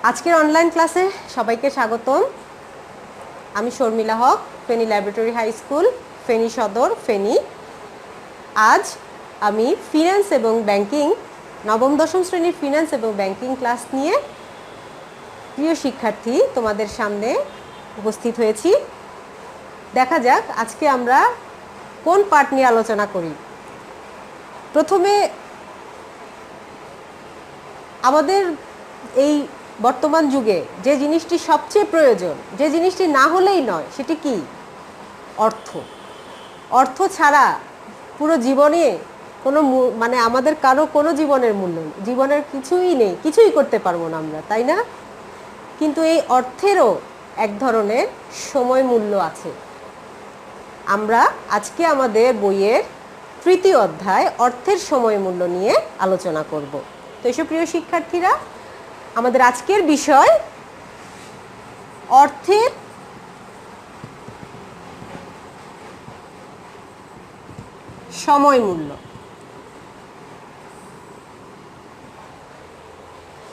আজকের অনলাইন ক্লাসে সবাইকে স্বাগতম। আমি Sharmila Haque, Feni laboratory high school, Feni Sadar, Feni. আজ আমি ফিন্যান্স এবং ব্যাংকিং নবম দশম শ্রেণীর ফিন্যান্স এবং ব্যাংকিং ক্লাস নিয়ে প্রিয় শিক্ষার্থী তোমাদের সামনে উপস্থিত হয়েছি। দেখা যাক আজকে আমরা কোন পার্ট নিয়ে আলোচনা করি। প্রথমে আমাদের এই বর্তমান যুগে যে জিনিসটি সবচেয়ে প্রয়োজন, যে জিনিসটি না হলেই নয়, সেটি কি? অর্থ। অর্থ ছাড়া পুরো জীবনে কোনো আমাদের কারো কোনো জীবনের মূল্য নেই, জীবনের কিছুই নেই, কিছুই করতে পারবো না আমরা, তাই না? কিন্তু এই অর্থেরও এক ধরনের সময় মূল্য আছে। আমরা আজকে আমাদের বইয়ের তৃতীয় অধ্যায় অর্থের সময় মূল্য নিয়ে আলোচনা করব। তো এসব প্রিয় শিক্ষার্থীরা, আমাদের আজকের বিষয় অর্থের সময় মূল্য।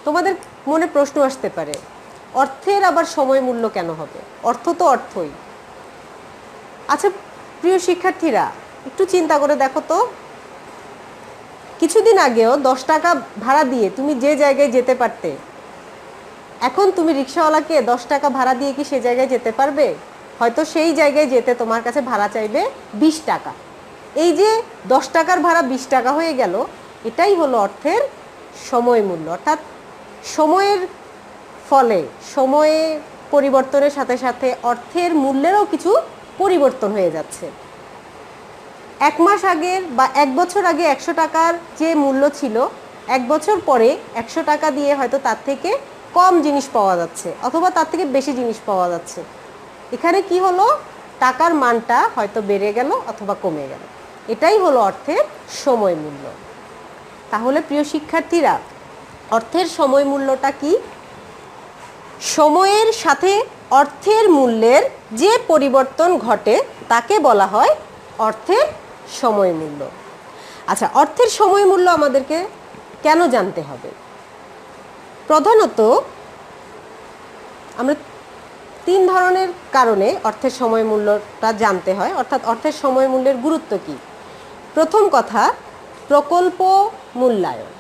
তোমাদের মনে প্রশ্ন আসতে পারে, অর্থের আবার সময় মূল্য কেন হবে? অর্থ তো অর্থই। আচ্ছা প্রিয় শিক্ষার্থীরা, একটু চিন্তা করে দেখো তো, কিছুদিন আগেও 10 টাকা ভাড়া দিয়ে তুমি যে জায়গায় যেতে পারতে, এখন তুমি রিক্সাওয়ালাকে 10 টাকা ভাড়া দিয়ে কি সে জায়গায় যেতে পারবে? হয়তো সেই জায়গায় যেতে তোমার কাছে ভাড়া চাইবে 20 টাকা। এই যে 10 টাকার ভাড়া 20 টাকা হয়ে গেল, এটাই হলো অর্থের সময় মূল্য। অর্থাৎ সময়ের ফলে, সময়ে পরিবর্তনের সাথে সাথে অর্থের মূল্যেরও কিছু পরিবর্তন হয়ে যাচ্ছে। 1 মাস আগের বা 1 বছর আগে 100 টাকার যে মূল্য ছিল, 1 বছর পরে 100 টাকা দিয়ে হয়তো তার থেকে কম জিনিস পাওয়া যাচ্ছে, অথবা তার থেকে বেশি জিনিস পাওয়া যাচ্ছে। এখানে কি হলো? টাকার মানটা হয়তো বেড়ে গেল অথবা কমে গেল। এটাই হলো অর্থের সময় মূল্য। তাহলে প্রিয় শিক্ষার্থীরা, অর্থের সময় মূল্যটা কি? সময়ের সাথে অর্থের মূল্যের যে পরিবর্তন ঘটে তাকে বলা হয় অর্থের সময় মূল্য। আচ্ছা, অর্থের সময় মূল্য আমাদেরকে কেন জানতে হবে? প্রধানত আমরা 3 ধরনের কারণে অর্থের সময় মূল্যটা জানতে হয়, অর্থাৎ অর্থের সময় মূল্যের গুরুত্ব কি। প্রথম কথা, প্রকল্প মূল্যায়ন।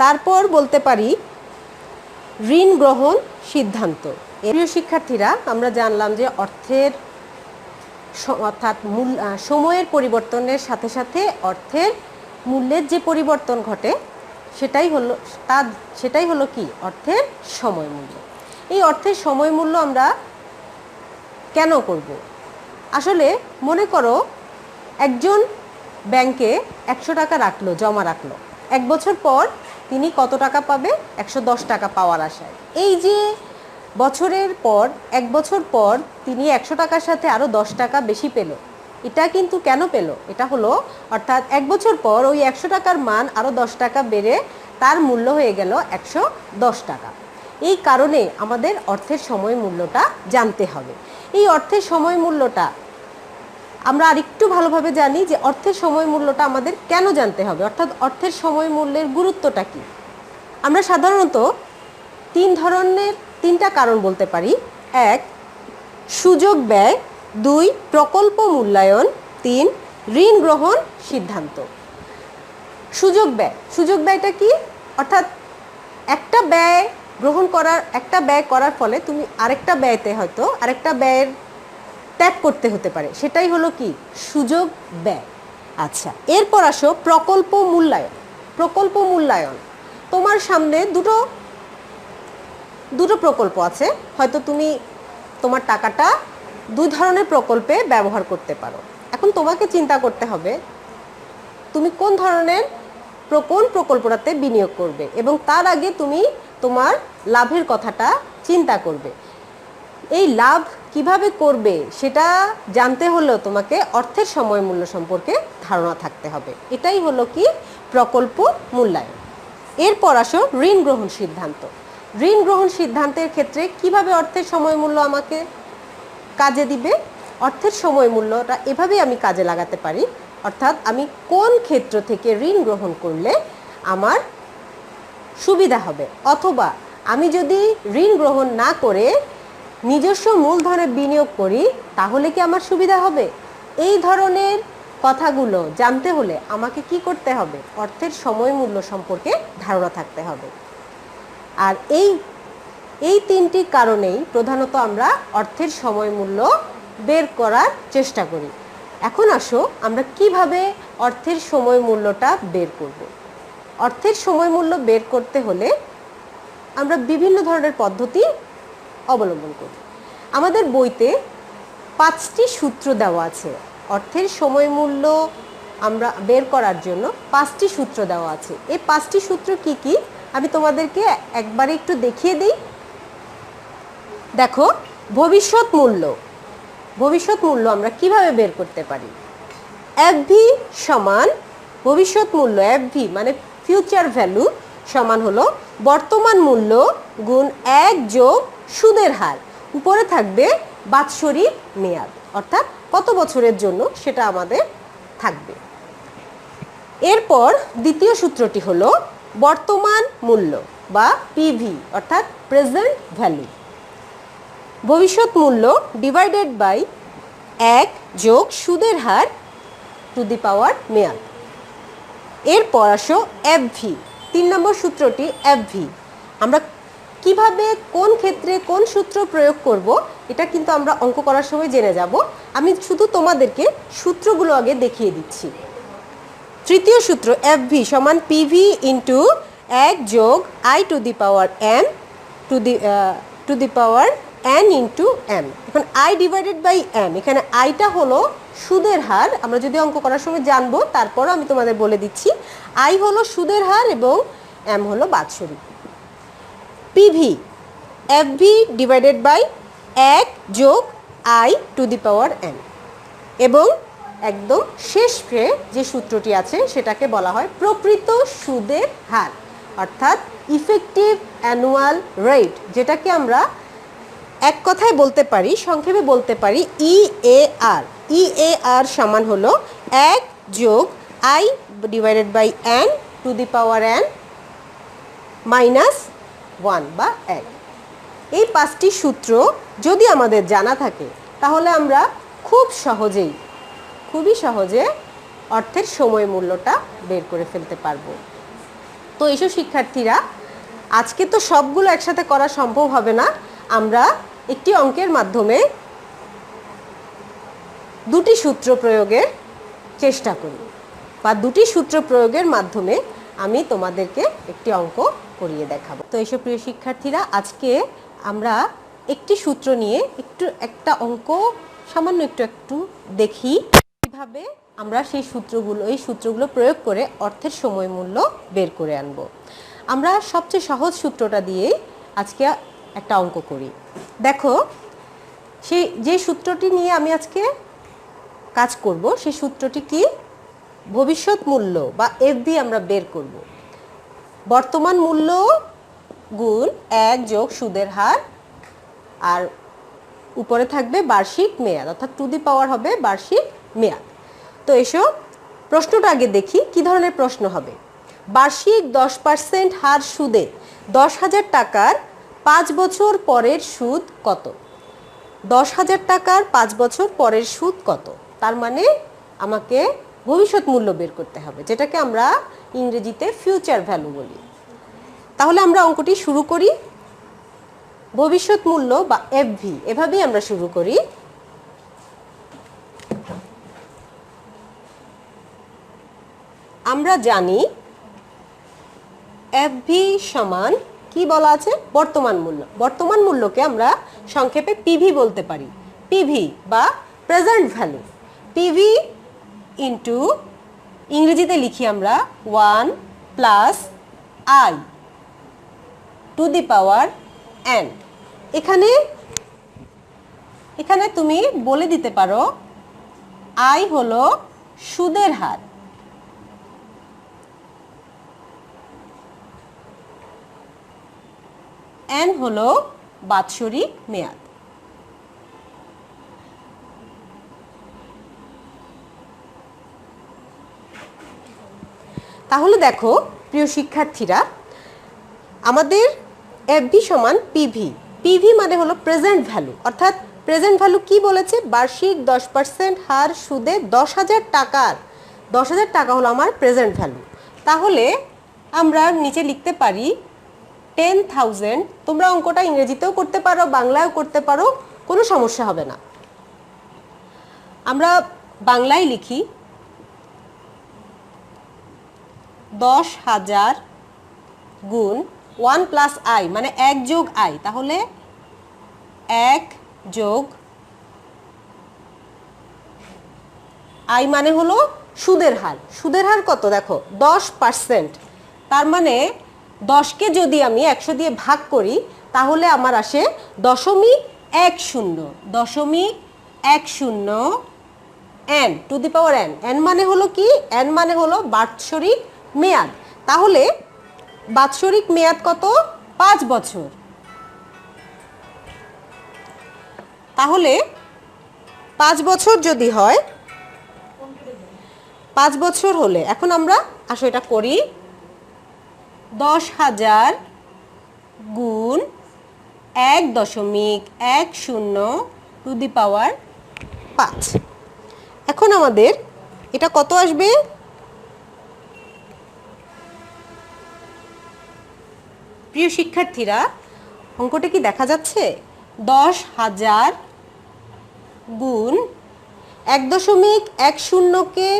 তারপর বলতে পারি ঋণ গ্রহণ সিদ্ধান্ত। প্রিয় শিক্ষার্থীরা, আমরা জানলাম যে অর্থের অর্থাৎ সময়ের পরিবর্তনের সাথে সাথে অর্থের মূল্যের যে পরিবর্তন ঘটে সেটাই হলো কি? অর্থের সময় মূল্য। এই অর্থের সময় মূল্য আমরা কেন করব? আসলে মনে করো একজন ব্যাংকে 100 টাকা রাখলো, জমা রাখলো। 1 বছর পর তিনি কত টাকা পাবে? 110 টাকা পাওয়ার আশায়। এই যে বছরের পর 1 বছর পর তিনি 100 টাকার সাথে আরও 10 টাকা বেশি পেল। এটা কিন্তু কেন পেল? এটা হলো অর্থাৎ 1 বছর পর ওই 100 টাকার মান আরও 10 টাকা বেড়ে তার মূল্য হয়ে গেল 110 টাকা। এই কারণে আমাদের অর্থের সময় মূল্যটা জানতে হবে। এই অর্থের সময় মূল্যটা আমরা আরেকটু ভালোভাবে জানি যে অর্থের সময় মূল্যটা আমাদের কেন জানতে হবে, অর্থাৎ অর্থের সময় মূল্যের গুরুত্বটা কি। আমরা সাধারণত 3টা কারণ বলতে পারি। 1, সুযোগ ব্যয়। 2, প্রকল্প মূল্যায়ন। 3, ঋণ গ্রহণ সিদ্ধান্ত। সুযোগ ব্যয়। সুযোগ ব্যয়টা কি? অর্থাৎ একটা ব্যয় করার ফলে তুমি আরেকটা ব্যয়তে হয়তো আরেকটা ব্যয়ের ত্যাগ করতে হতে পারে, সেটাই হলো কি? সুযোগ ব্যয়। আচ্ছা, এরপর আসো প্রকল্প মূল্যায়ন। প্রকল্প মূল্যায়ন, তোমার সামনে দুটো প্রকল্প আছে, হয়তো তুমি তোমার টাকাটা 2 ধরনের প্রকল্পে ব্যবহার করতে পারো। এখন তোমাকে চিন্তা করতে হবে তুমি কোন প্রকল্পটাতে বিনিয়োগ করবে, এবং তার আগে তুমি তোমার লাভের কথাটা চিন্তা করবে। এই লাভ কিভাবে করবে সেটা জানতে হলেও তোমাকে অর্থের সময় মূল্য সম্পর্কে ধারণা থাকতে হবে। এটাই হলো কি? প্রকল্প মূল্যায়ন। এরপর আসো ঋণ গ্রহণ সিদ্ধান্ত। ঋণ গ্রহণ সিদ্ধান্তের ক্ষেত্রে কিভাবে অর্থের সময় মূল্য আমাকে কাজে দিবে? অর্থের সময় মূল্যটা এভাবেই আমি কাজে লাগাতে পারি, অর্থাৎ আমি কোন ক্ষেত্র থেকে ঋণ গ্রহণ করলে আমার সুবিধা হবে, অথবা আমি যদি ঋণ গ্রহণ না করে নিজস্ব মূলধনে বিনিয়োগ করি তাহলে কি আমার সুবিধা হবে? এই ধরনের কথাগুলো জানতে হলে আমাকে কি করতে হবে? অর্থের সময় মূল্য সম্পর্কে ধারণা থাকতে হবে। আর এই তিনটি কারণেই প্রধানত আমরা অর্থের সময় মূল্য বের করার চেষ্টা করি। এখন আসো আমরা কিভাবে অর্থের সময় মূল্যটা বের করব। অর্থের সময় মূল্য বের করতে হলে আমরা বিভিন্ন ধরনের পদ্ধতি অবলম্বন করি। আমাদের বইতে 5টি সূত্র দেওয়া আছে। অর্থের সময় মূল্য আমরা বের করার জন্য 5টি সূত্র দেওয়া আছে। এই 5টি সূত্র কি কি আমি তোমাদেরকে একবারে একটু দেখিয়ে দিই। দেখো, ভবিষ্যৎ মূল্য আমরা কিভাবে বের করতে পারি? এফভি সমান ভবিষ্যৎ মূল্য, এফভি মানে ফিউচার ভ্যালু সমান হলো বর্তমান মূল্য গুণ 1 যোগ সুদের হার, উপরে থাকবে বাৎসরিক মেয়াদ, অর্থাৎ কত বছরের জন্য সেটা আমাদের থাকবে। এরপর দ্বিতীয় সূত্রটি হলো বর্তমান মূল্য বা পিভি অর্থাৎ প্রেজেন্ট ভ্যালু, ভবিষ্যৎ মূল্য ডিভাইডেড বাই 1 যোগ সুদের হার টু দি পাওয়ার মেয়াদ। এরপর আসো এফভি, 3 নম্বর সূত্রটি এফভি। আমরা কিভাবে কোন ক্ষেত্রে কোন সূত্র প্রয়োগ করব এটা কিন্তু আমরা অঙ্ক করার সময় জেনে যাব। আমি শুধু তোমাদেরকে সূত্রগুলো আগে দেখিয়ে দিচ্ছি। তৃতীয় সূত্র এফভি সমান পিভি ইন্টু 1 যোগ I to the power M to the power N into M. এখন আই ডিভাইডেড বাই এম, এখানে আইটা হলো সুদের হার, আমরা যদি অঙ্ক করার সময় জানবো, তারপরও আমি তোমাদের বলে দিচ্ছি। আই হলো সুদের হার এবং এম হলো বাৎসরিক। পিভি এফভি ডিভাইডেড বাই 1 যোগ I to the power N, এবং একদম শেষে যে সূত্রটি আছে সেটাকে বলা হয় প্রকৃত সুদের হার, অর্থাৎ ইফেক্টিভ অ্যানুয়াল রেট, যেটাকে আমরা এক কথায় বলতে পারি, সংক্ষেপে বলতে পারি ইএআর। ইএআর সমান হলো 1 যোগ I divided by N to the power N minus 1 বা 1। এই 5টি সূত্র যদি আমাদের জানা থাকে তাহলে আমরা খুবই সহজে অর্থের সময় মূল্যটা বের করে ফেলতে পারবো। তো এইসব শিক্ষার্থীরা, আজকে তো সবগুলো একসাথে করা সম্ভব হবে না, আমরা একটি অঙ্কের মাধ্যমে 2টি সূত্র প্রয়োগের চেষ্টা করি, বা 2টি সূত্র প্রয়োগের মাধ্যমে আমি তোমাদেরকে একটি অঙ্ক করিয়ে দেখাবো। তো এইসব প্রিয় শিক্ষার্থীরা, আজকে আমরা একটি সূত্র নিয়ে একটা অঙ্ক সামান্য একটু দেখি কিভাবে আমরা এই সূত্রগুলো প্রয়োগ করে অর্থের সময় মূল্য বের করে আনবো। আমরা সবচেয়ে সহজ সূত্রটা দিয়ে আজকে একটা অঙ্ক করি। দেখো, যে সূত্রটি নিয়ে আমি আজকে কাজ করব সেই সূত্রটি কি? ভবিষ্যৎ মূল্য বা এফভি আমরা বের করব। বর্তমান মূল্য গুণ 1 যোগ সুদের হার, আর উপরে থাকবে বার্ষিক মেয়াদ, অর্থাৎ টু দি পাওয়ার হবে বার্ষিক মেয়াদ। তো এসব প্রশ্নটা আগে দেখি কি ধরনের প্রশ্ন হবে। বার্ষিক 10% হার সুদে 10,000 টাকার 5 বছর পরের সুদ কত? 10,000 টাকার 5 বছর পরের সুদ কত? তার মানে আমাকে ভবিষ্যৎ মূল্য বের করতে হবে, যেটাকে আমরা ইংরেজিতে ফিউচার ভ্যালু বলি। তাহলে আমরা অঙ্কটি শুরু করি। ভবিষ্যৎ মূল্য বা এফভি, এভাবেই আমরা শুরু করি। আমরা জানি এফভি সমান কি বলা আছে? বর্তমান মূল্য। বর্তমান মূল্যকে আমরা সংক্ষেপে পিভি বলতে পারি। পিভি বা প্রেজেন্ট ভ্যালু। পিভি ইন্টু ইংরেজিতে লিখি আমরা 1 plus I to the power N. এখানে তুমি বলে দিতে পারো আই হলো সুদের হার, এন হলো বাৎসরিক মেয়াদ। তাহলে দেখো প্রিয় শিক্ষার্থীরা, আমাদের এফভি সমান পিভি। পিভি মানে হলো প্রেজেন্ট ভ্যালু, অর্থাৎ প্রেজেন্ট ভ্যালু কি বলেছে, বার্ষিক 10% হার সুদে 10,000 টাকার 10,000 টাকা হলো আমার প্রেজেন্ট ভ্যালু। তাহলে আমরা নিচে লিখতে পারি 10,000। তোমরা অঙ্কটা ইংরেজিতেও করতে পারো, বাংলায়ও করতে পারো, কোনো সমস্যা হবে না। আমরা বাংলায় লিখি 10,000 গুণ 1 প্লাস আই মানে 1 যোগ আই, তাহলে 1 যোগ আই মানে হলো সুদের হার। সুদের হার কত দেখো 10%, তার মানে 10কে যদি আমি 100 দিয়ে ভাগ করি তাহলে আমার আসে 0.10 n two the power n। n মানে হলো কি, n মানে হলো বাৎসরিক মেয়াদ। তাহলে বাৎসরিক মেয়াদ কত, 5 বছর। তাহলে 5 বছর যদি হয়, 5 বছর হলে এখন আমরা আসো এটা করি, 10,000 গুণ 1.10 টু দি পাওয়ার 5। এখন আমাদের এটা কত আসবে, প্রিয় শিক্ষার্থীরা অঙ্কটা কি দেখা যাচ্ছে, 10,000 গুণ 1.10কে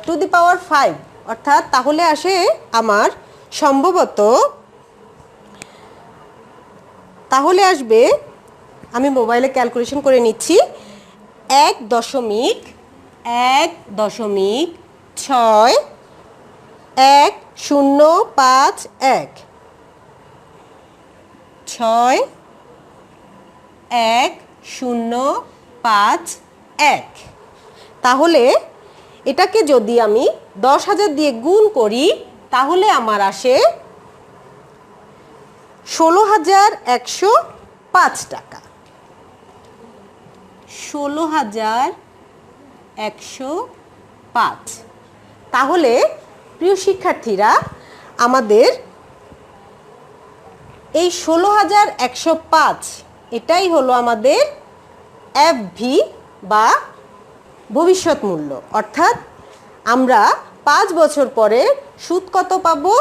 টু দি পাওয়ার 5, অর্থাৎ তাহলে আসে আমার সম্ভবত, তাহলে আসবে, আমি মোবাইলে ক্যালকুলেশন করে নিচ্ছি, 1.61051651 6105 তাহলে এটাকে যদি আমি 10,000 দিয়ে গুণ করি তাহলে আমার আসে 16,105 টাকা। 16,105। তাহলে প্রিয় শিক্ষার্থীরা আমাদের এই 16,105 এটাই হলো আমাদের এফভি বা ভবিষ্যৎ মূল্য, অর্থাৎ আমরা 5 বছর পরে সুদ কত পাবো,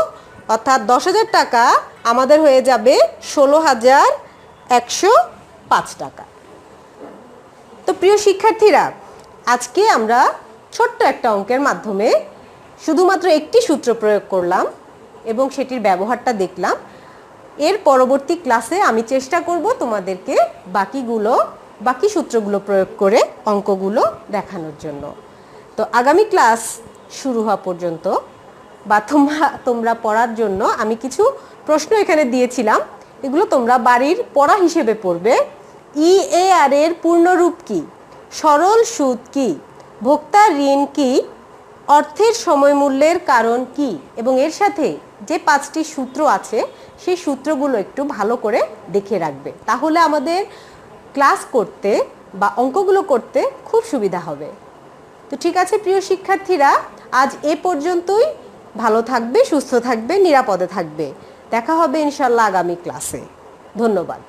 অর্থাৎ 10,000 টাকা আমাদের হয়ে যাবে 16,105 টাকা। তো প্রিয় শিক্ষার্থীরা আজকে আমরা ছোট্ট একটা অঙ্কের মাধ্যমে শুধুমাত্র একটি সূত্র প্রয়োগ করলাম এবং সেটির ব্যবহারটা দেখলাম। এর পরবর্তী ক্লাসে আমি চেষ্টা করব তোমাদেরকে বাকি সূত্রগুলো প্রয়োগ করে অঙ্কগুলো দেখানোর জন্য। তো আগামী ক্লাস শুরু হওয়া পর্যন্ত বা তোমরা পড়ার জন্য আমি কিছু প্রশ্ন এখানে দিয়েছিলাম, এগুলো তোমরা বাড়ির পড়া হিসেবে পড়বে। EAR এর পূর্ণরূপ কি, সরল সুদ কি, ভোক্তার ঋণ কি, অর্থের সময়মূল্যের কারণ কি, এবং এর সাথে যে 5টি সূত্র আছে সেই সূত্রগুলো একটু ভালো করে দেখে রাখবে, তাহলে আমাদের ক্লাস করতে বা অঙ্কগুলো করতে খুব সুবিধা হবে। তো ঠিক আছে প্রিয় শিক্ষার্থীরা, আজ এ পর্যন্তই। ভালো থাকবে, সুস্থ থাকবে, নিরাপদে থাকবে। দেখা হবে ইনশাল্লাহ আগামী ক্লাসে। ধন্যবাদ।